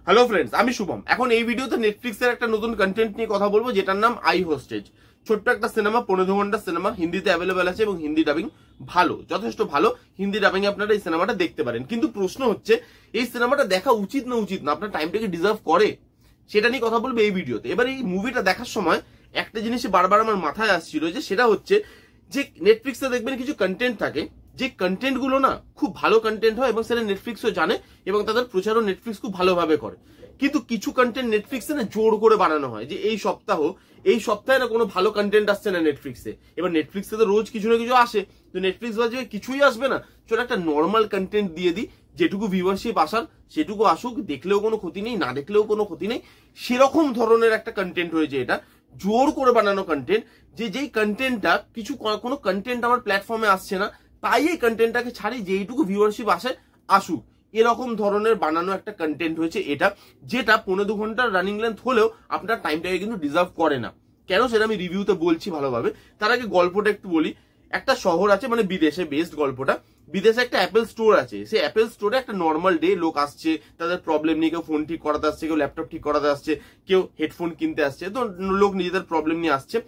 Hello friends, আমি শুভম। এখন এই ভিডিওতে নেটফ্লিক্সের একটা নতুন কন্টেন্ট নিয়ে কথা বলবো, যেটার নাম আই হোস্টেজ। ছোট্ট একটা সিনেমা, 15 ঘন্টার সিনেমা, হিন্দিতে অ্যাভেলেবেল আছে এবং হিন্দি ডাবিং ভালো, যথেষ্ট ভালো। হিন্দি ডাবিং আপনারা এই সিনেমাটা দেখতে পারেন। কিন্তু প্রশ্ন হচ্ছে, এই সিনেমাটা দেখা উচিত না উচিত না, আপনার টাইমটাকে ডিজার্ভ করে, সেটা নিয়ে কথা বলবো এই ভিডিওতে। এবার এই মুভিটা দেখার সময় একটা জিনিস বারবার আমার মাথায় আসছিল, যে সেটা হচ্ছে যে নেটফ্লিক্সে দেখবেন কিছু কন্টেন্ট থাকে, যে কন্টেন্ট গুলো না খুব ভালো কন্টেন্ট হয় এবং সেটা নেটফ্লিক্সও জানে এবং তাদের প্রচারও নেটফ্লিক্স খুব ভালোভাবে করে। কিন্তু কিছু কন্টেন্ট নেটফ্লিক্সে না জোর করে বানানো হয়, যে এই সপ্তাহে না কোনো ভালো কন্টেন্ট আসছে না নেটফ্লিক্সে। এবার নেটফ্লিক্সে তো রোজ কিছু না কিছু আসে, তো নেটফ্লিক্স বাজে কিছুই আসবে না, চলো একটা নর্মাল কন্টেন্ট দিয়ে দিই, যেটুকু ভিউয়ারশিপ আসার সেটুকু আসুক, দেখলেও কোনো ক্ষতি নেই, না দেখলেও কোনো ক্ষতি নেই। সেরকম ধরনের একটা কন্টেন্ট হয়েছে এটা, জোর করে বানানো কন্টেন্ট। যেই কন্টেন্টটা কোনো কন্টেন্ট আমার প্ল্যাটফর্মে আসছে না, তাই এই কন্টেন্টটাকে ছাড়ি, যেইটুকু ভিউয়ারশিপ আসে আসুক, এরকম ধরনের বানানো একটা কন্টেন্ট হয়েছে এটা, যেটা 15 ঘন্টার রানিং লেন্থ হলেও আপনার টাইমটাকে কিন্তু ডিজার্ভ করে না। কেন সেটা আমি রিভিউতে বলছি ভালোভাবে। তার আগে গল্পটা একটু বলি। একটা শহর আছে, মানে বিদেশে বেসড গল্পটা। বিদেশে একটা অ্যাপেল স্টোর আছে, সেই অ্যাপেল স্টোরে একটা নর্মাল ডে লোক আসছে, তাদের প্রবলেম নিয়ে, কেউ ফোন ঠিক করাতে আসছে, কেউ ল্যাপটপ ঠিক করাতে আসছে, কেউ হেডফোন কিনতে আসছে, তো লোক নিজেদের প্রবলেম নিয়ে আসছে।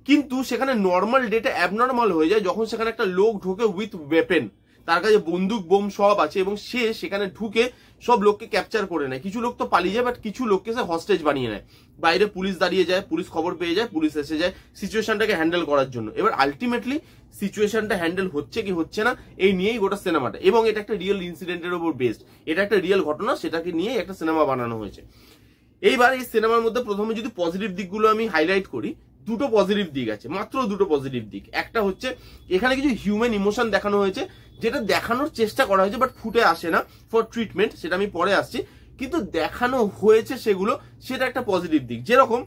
কিন্তু সেখানে নর্মাল ডেটা অ্যাবনর্মাল হয়ে যায় যখন সেখানে একটা লোক ঢোকে উইথ ওয়েপেন, তার কাছে বন্দুক বোম সব আছে, এবং সে সেখানে ঢুকে সব লোককে ক্যাপচার করে নেয়। কিছু লোক তো পালিয়ে যায়, বাট কিছু লোককে সে হস্টেজ বানিয়ে নেয়। বাইরে পুলিশ দাঁড়িয়ে যায়, পুলিশ খবর পেয়ে যায়, পুলিশ এসে যায় সিচুয়েশনটাকে হ্যান্ডেল করার জন্য। এবার আলটিমেটলি সিচুয়েশনটা হ্যান্ডেল হচ্ছে কি হচ্ছে না, এই নিয়েই গোটা সিনেমাটা। এবং এটা একটা রিয়েল ইনসিডেন্টের উপর বেসড, এটা একটা রিয়েল ঘটনা, সেটাকে নিয়ে একটা সিনেমা বানানো হয়েছে। এইবার এই সিনেমার মধ্যে প্রথমে যদি পজিটিভ দিকগুলো আমি হাইলাইট করি, দুটো পজিটিভ দিক আছে, মাত্র দুটো পজিটিভ দিক। একটা হচ্ছে এখানে কিছু হিউম্যান ইমোশন দেখানো হয়েছে, যেটা দেখানোর চেষ্টা করা হয়েছে বাট ফুটে আসে না ফর ট্রিটমেন্ট, সেটা আমি পরে আসছি। কিন্তু দেখানো হয়েছে সেগুলো, সেটা একটা পজিটিভ দিক। যেরকম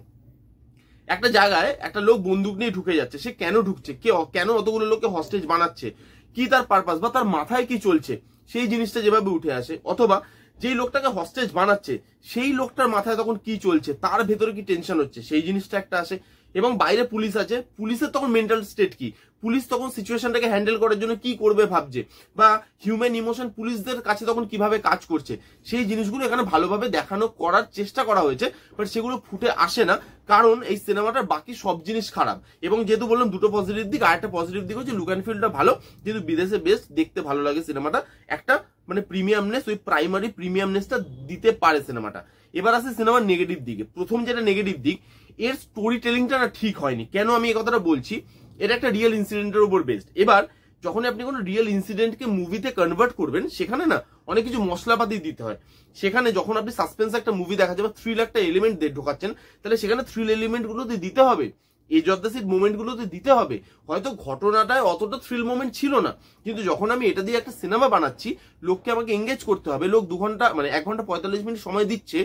একটা জায়গায় একটা লোক বন্দুক নিয়ে ঢুকে যাচ্ছে, সে কেন ঢুকছে, কেন অতগুলো লোককে হস্টেজ বানাচ্ছে, কি তার পারপাস বা তার মাথায় কি চলছে, সেই জিনিসটা যেভাবে উঠে আসে। অথবা যেই লোকটাকে হস্টেজ বানাচ্ছে সেই লোকটার মাথায় তখন কি চলছে, তার ভেতরে কি টেনশন হচ্ছে, সেই জিনিসটা একটা আসে। এবং বাইরে পুলিশ আছে, পুলিশের তখন মেন্টাল স্টেট কি, পুলিশ তখন সিচুয়েশনটাকে হ্যান্ডেল করার জন্য কি করবে ভাবছে, বা হিউম্যান ইমোশন পুলিশদের কাছে তখন কিভাবে কাজ করছে, সেই জিনিসগুলো এখানে ভালোভাবে দেখানো করার চেষ্টা করা হয়েছে। বাট সেগুলো ফুটে আসে না, কারণ এই সিনেমাটার বাকি সব জিনিস খারাপ। এবং যেহেতু বললাম দুটো পজিটিভ দিক, আর একটা পজিটিভ দিক হচ্ছে লুক অ্যান্ড ফিলটা ভালো, যেহেতু বিদেশে বেস্ট, দেখতে ভালো লাগে সিনেমাটা, একটা মানে প্রিমিয়ামনেস, ওই প্রাইমারি প্রিমিয়ামনেসটা দিতে পারে সিনেমাটা। এবার আসে সিনেমার নেগেটিভ দিকে। প্রথম যেটা নেগেটিভ দিক, এর স্টোরি টেলিংটা না ঠিক হয়নি। কেন আমি এই কথাটা বলছি, এটা একটা রিয়েল ইনসিডেন্টের উপর বেসড। এবার যখন আপনি কোনো রিয়েল ইনসিডেন্টকে মুভিতে কনভার্ট করবেন, সেখানে না অনেক কিছু মশলাপাতি দিতে হয়। সেখানে যখন আপনি সাসপেন্স একটা মুভি দেখাচ্ছেন বা থ্রিল একটা এলিমেন্ট ঢোকাচ্ছেন, তাহলে সেখানে থ্রিল এলিমেন্ট গুলোতে দিতে হবে, edge of the seat moment গুলোতে দিতে হবে। হয়তো ঘটনাটায় অতটা থ্রিল মোমেন্ট ছিল না, কিন্তু যখন আমি এটা দিয়ে একটা সিনেমা বানাচ্ছি, লোককে আমাকে এঙ্গেজ করতে হবে, লোক 2 ঘন্টা মানে 1 ঘন্টা 45 মিনিট সময় দিচ্ছে,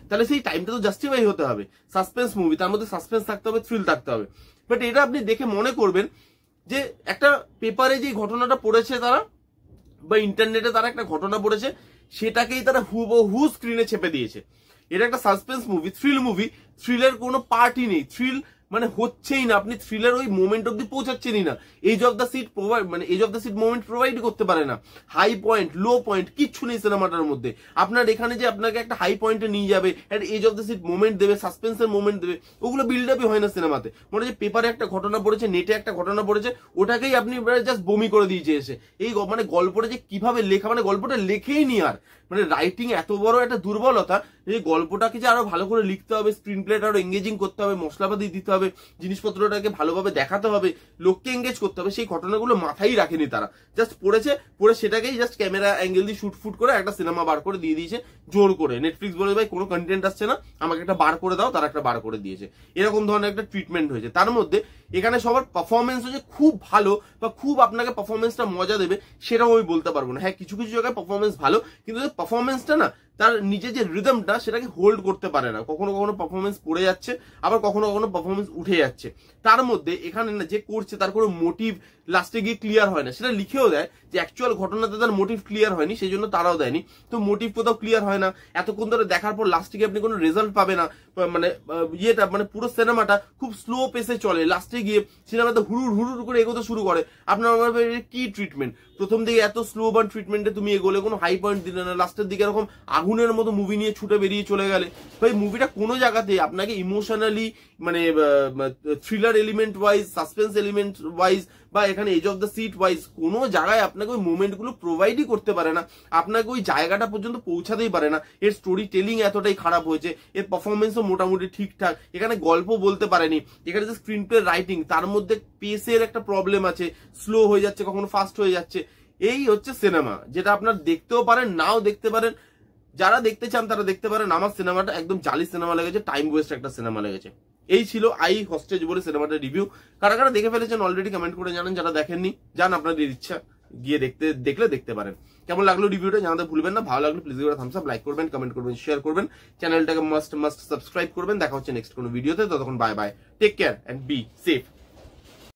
তাহলে সেই টাইমটা তো জাস্টিফাই হতে হবে। সাসপেন্স মুভি, তার মধ্যে সাসপেন্স থাকতে হবে, থ্রিল থাকতে হবে। বাট এটা আপনি দেখে মনে করবেন যে একটা পেপারে যে ঘটনাটা পড়েছে তারা, বা ইন্টারনেটে তারা একটা ঘটনা পড়েছে, সেটাকেই তারা হুবহু স্ক্রিনে চেপে দিয়েছে। এটা একটা সাসপেন্স মুভি, থ্রিল মুভি, থ্রিলের কোনো পার্টই নেই, থ্রিল মানে হচ্ছেই না, আপনি থ্রিলার ওই মোমেন্ট অব্দি পৌঁছাচ্ছেনই না। Edge of the seat moment provide করতে পারে না। হাই পয়েন্ট, লো পয়েন্ট কিচ্ছু নেই সিনেমাটার মধ্যে। আপনার এখানে যে আপনাকে একটা হাই পয়েন্টে নিয়ে যাবে, একটা edge of the seat moment দেবে, সাসপেন্সের মোমেন্ট দেবে, ওগুলো বিল্ড আপই হয় না সিনেমাতে। মনে হচ্ছে পেপারে একটা ঘটনা পড়েছে, নেটে একটা ঘটনা পড়েছে, ওটাকেই আপনি জাস্ট বমি করে দিয়েছে এসে। এই মানে গল্পটা যে কিভাবে লেখা, মানে গল্পটা লেখেই নি আর, মানে রাইটিং এত বড় একটা দুর্বলতা, যে গল্পটাকে যে আরো ভালো করে লিখতে হবে, স্ক্রিন প্লেটা আরো এঙ্গেজিং করতে হবে, মশলাপাতি দিতে হবে, জিনিসপত্রটাকে ভালোভাবে দেখাতে হবে, লোককে এঙ্গেজ করতে হবে, সেই ঘটনাগুলো মাথায় রাখেনি তারা। জাস্ট পড়ে সেটাকেই জাস্ট ক্যামেরা অ্যাঙ্গেল দিয়ে শুট করে একটা সিনেমা বার করে দিয়ে দিয়েছে জোর করে। নেটফ্লিক্স বলে, ভাই কোনো কন্টেন্ট আসছে না, আমাকে একটা বার করে দাও, তারা একটা বার করে দিয়েছে। এরকম ধরনের একটা ট্রিটমেন্ট হয়েছে। তার মধ্যে এখানে সবার পারফরমেন্স হচ্ছে খুব ভালো, বা খুব আপনাকে পারফরমেন্সটা মজা দেবে সেটাও আমি বলতে পারবো না। হ্যাঁ, কিছু কিছু জায়গায় পারফরমেন্স ভালো, কিন্তু পারফরমেন্সটা না তার নিজের যে রিদমটা সেটাকে হোল্ড করতে পারে না। কখনো কখনো পারফরমেন্স পড়ে যাচ্ছে, আবার কখনো কখনো পারফরমেন্স উঠে যাচ্ছে। তার মধ্যে এখানে না যে করছে তার কোনো মোটিভ লাস্টে গিয়ে ক্লিয়ার হয় না। সেটা লিখেও দেয় যে অ্যাকচুয়াল ঘটনাতে তার মোটিভ ক্লিয়ার হয়নি, সেই জন্য তারাও দেয়নি। তো মোটিভ কোথাও ক্লিয়ার হয় না, এতক্ষণ ধরে দেখার পর লাস্টে গিয়ে আপনি কোনো রেজাল্ট পাবে না। মানে মানে পুরো সিনেমাটা খুব স্লো পেসে চলে, লাস্টে গিয়ে সিনেমাতে হুড়ুর করে এগোতে শুরু করে। আপনার কি ট্রিটমেন্ট, প্রথম দিকে এত স্লো বার্ন ট্রিটমেন্টে তুমি এগোলে, কোনো হাই পয়েন্ট দিলে না, লাস্টের দিকে এরকম আগুনের মতো মুভি নিয়ে ছুটে বেরিয়ে চলে গেলে, ভাই মুভিটা কোনো জায়গাতে আপনাকে ইমোশনালি মানে thriller element wise, suspense element wise বা এখানে edge of the seat wise কোনো জায়গায় আপনাকে ওই মুভমেন্ট গুলো প্রোভাইডই করতে পারে না, আপনাকে ওই জায়গাটা পর্যন্ত পৌঁছাতেই পারে না। এর স্টোরি টেলিং এতটাই খারাপ হয়েছে, এর পারফরমেন্সও মোটামুটি ঠিকঠাক, এখানে গল্প বলতে পারেনি, এখানে যে স্ক্রিন প্লে রাইটিং তার মধ্যে পেসের একটা প্রবলেম আছে, স্লো হয়ে যাচ্ছে, কখনো ফাস্ট হয়ে যাচ্ছে। এই হচ্ছে সিনেমা, যেটা আপনার দেখতেও পারেন, নাও দেখতে পারেন, যারা দেখতে চান তারা দেখতে পারেন। আমার সিনেমাটা একদম জালি সিনেমা লেগেছে, টাইম ওয়েস্ট একটা সিনেমা লেগেছে। এই ছিল আই হোস্টেজ বলে সিনেমাটার রিভিউ। কারা কারা দেখে ফেলেছেন অলরেডি কমেন্ট করে জানান, যারা দেখেননি যান, আপনাদের ইচ্ছা গিয়ে দেখলে দেখতে পারেন। কেমন লাগলো রিভিউটা জানাতে ভুলবেন না, ভালো লাগলো প্লিজ থামস আপ, লাইক করবেন, কমেন্ট করবেন, শেয়ার করবেন, চ্যানেলটাকে মাস্ট সাবস্ক্রাইব করবেন। দেখা হচ্ছে নেক্সট কোনো ভিডিওতে, ততক্ষণ bye bye, take care and be safe.